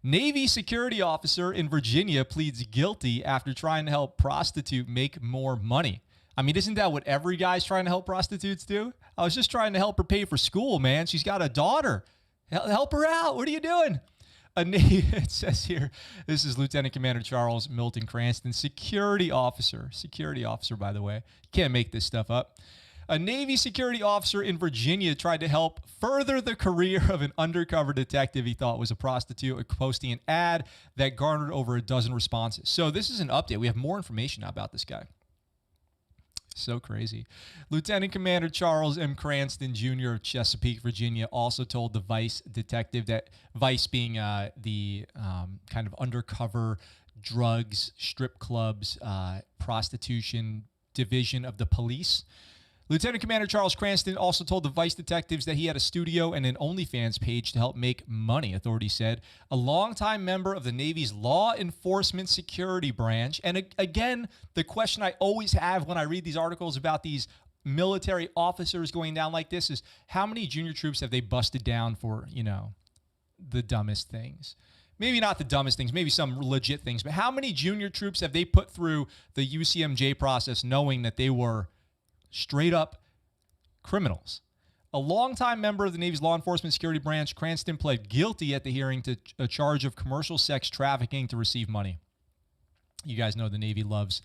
Navy security officer in Virginia pleads guilty after trying to help prostitute make more money. I mean, isn't that what every guy's trying to help prostitutes do? I was just trying to help her pay for school, man. She's got a daughter. Help her out. What are you doing? It says here, this is Lieutenant Commander Charles Milton Cranston, security officer, by the way. You can't make this stuff up. A Navy security officer in Virginia tried to help further the career of an undercover detective he thought was a prostitute, posting an ad that garnered over a dozen responses. So this is an update. We have more information about this guy. So crazy. Lieutenant Commander Charles M. Cranston Jr. of Chesapeake, Virginia, also told the Vice detective, that Vice being the kind of undercover drugs, strip clubs, prostitution division of the police. Lieutenant Commander Charles Cranston also told the Vice detectives that he had a studio and an OnlyFans page to help make money, authorities said. A longtime member of the Navy's law enforcement security branch. And again, the question I always have when I read these articles about these military officers going down like this is, how many junior troops have they busted down for, the dumbest things? Maybe not the dumbest things, maybe some legit things, but how many junior troops have they put through the UCMJ process knowing that they were straight up criminals? A longtime member of the Navy's law enforcement security branch, Cranston pled guilty at the hearing to a charge of commercial sex trafficking to receive money. You guys know the Navy loves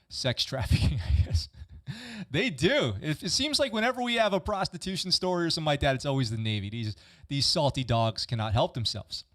sex trafficking, I guess. They do. It seems like whenever we have a prostitution story or something like that, it's always the Navy. These salty dogs cannot help themselves.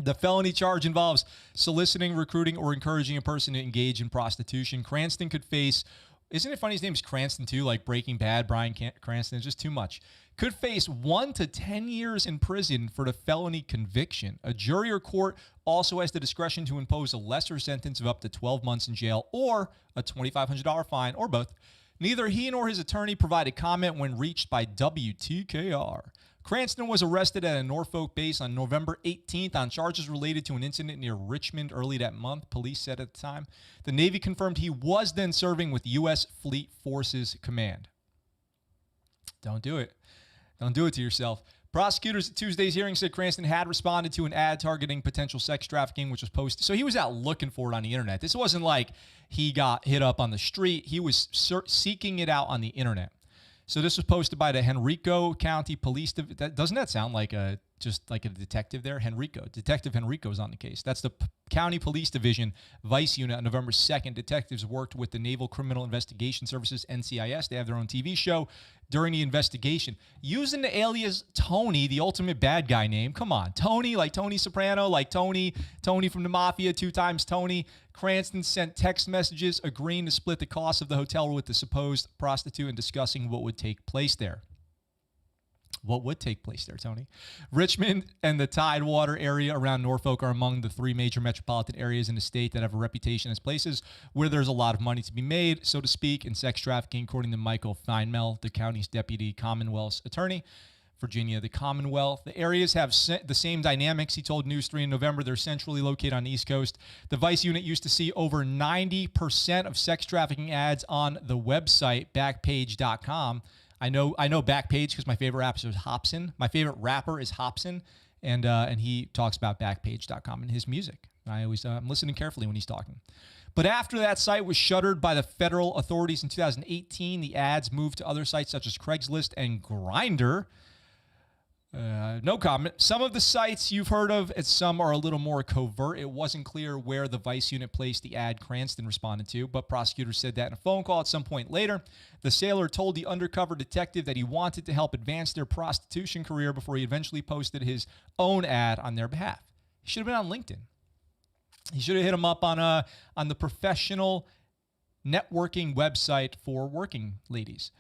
The felony charge involves soliciting, recruiting, or encouraging a person to engage in prostitution. Cranston could face, isn't it funny his name's Cranston too, like Breaking Bad, Bryan Cranston? It's just too much. Could face 1 to 10 years in prison for the felony conviction. A jury or court also has the discretion to impose a lesser sentence of up to 12 months in jail or a $2,500 fine, or both. Neither he nor his attorney provided comment when reached by WTKR. Cranston was arrested at a Norfolk base on November 18th on charges related to an incident near Richmond early that month, police said at the time. The Navy confirmed he was then serving with U.S. Fleet Forces Command. Don't do it. Don't do it to yourself. Prosecutors at Tuesday's hearing said Cranston had responded to an ad targeting potential sex trafficking, which was posted. So he was out looking for it on the internet. This wasn't like he got hit up on the street. He was seeking it out on the internet. So this was posted by the Henrico County Police. Doesn't that sound like just like a detective there? Detective Henrico is on the case. That's the County Police Division Vice Unit. On November 2nd, detectives worked with the Naval Criminal Investigation Services, NCIS. They have their own TV show during the investigation. Using the alias Tony, the ultimate bad guy name. Come on, Tony, like Tony Soprano, like Tony from the Mafia, 2 times Tony. Cranston sent text messages agreeing to split the cost of the hotel with the supposed prostitute and discussing what would take place there. What would take place there, Tony? Richmond and the Tidewater area around Norfolk are among the 3 major metropolitan areas in the state that have a reputation as places where there's a lot of money to be made, so to speak, in sex trafficking, according to Michael Feinmel, the county's deputy Commonwealth's attorney. Virginia, the Commonwealth. The areas have the same dynamics, he told News 3 in November. They're centrally located on the East Coast. The Vice Unit used to see over 90% of sex trafficking ads on the website, Backpage.com. I know Backpage because my favorite rapper is Hobson. My favorite rapper is Hobson, and he talks about Backpage.com in his music. I'm listening carefully when he's talking. But after that site was shuttered by the federal authorities in 2018, the ads moved to other sites such as Craigslist and Grindr. No comment. Some of the sites you've heard of, and some are a little more covert. It wasn't clear where the Vice Unit placed the ad Cranston responded to, but prosecutors said that in a phone call at some point later. The sailor told the undercover detective that he wanted to help advance their prostitution career before he eventually posted his own ad on their behalf. He should have been on LinkedIn. He should have hit him up on the professional networking website for working ladies.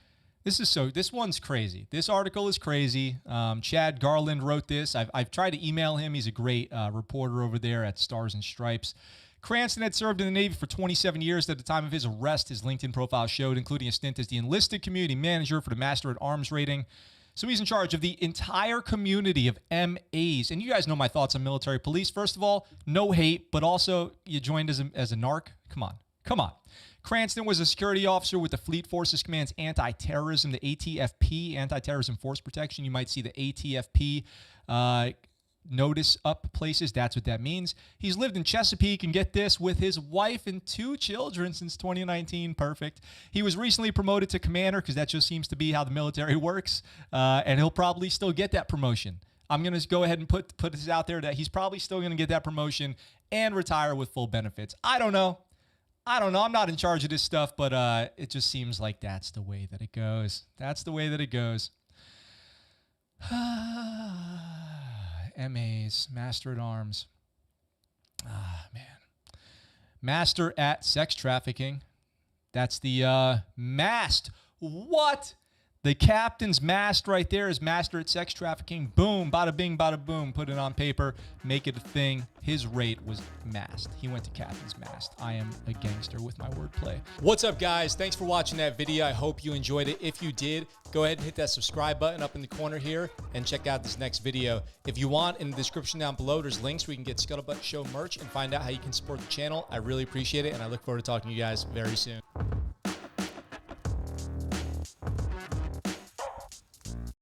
This one's crazy. This article is crazy. Chad Garland wrote this. I've tried to email him. He's a great reporter over there at Stars and Stripes. Cranston had served in the Navy for 27 years. At the time of his arrest, his LinkedIn profile showed, including a stint as the enlisted community manager for the Master at Arms rating. So he's in charge of the entire community of MAs. And you guys know my thoughts on military police. First of all, no hate, but also you joined as a narc. Come on. Cranston was a security officer with the Fleet Forces Command's anti-terrorism, the ATFP, Anti-Terrorism Force Protection. You might see the ATFP notice up places. That's what that means. He's lived in Chesapeake, and get this, with his wife and 2 children since 2019. Perfect. He was recently promoted to commander because that just seems to be how the military works, and he'll probably still get that promotion. I'm going to go ahead and put this out there that he's probably still going to get that promotion and retire with full benefits. I don't know. I'm not in charge of this stuff, but it just seems like that's the way that it goes. That's the way that it goes. MAs, Master at Arms. Man. Master at Sex Trafficking. That's the mast. What? The captain's mast right there is Master at Sex Trafficking. Boom, bada bing, bada boom. Put it on paper, make it a thing. His rate was mast. He went to captain's mast. I am a gangster with my wordplay. What's up, guys? Thanks for watching that video. I hope you enjoyed it. If you did, go ahead and hit that subscribe button up in the corner here and check out this next video. If you want, in the description down below, there's links where you can get Scuttlebutt Show merch and find out how you can support the channel. I really appreciate it, and I look forward to talking to you guys very soon.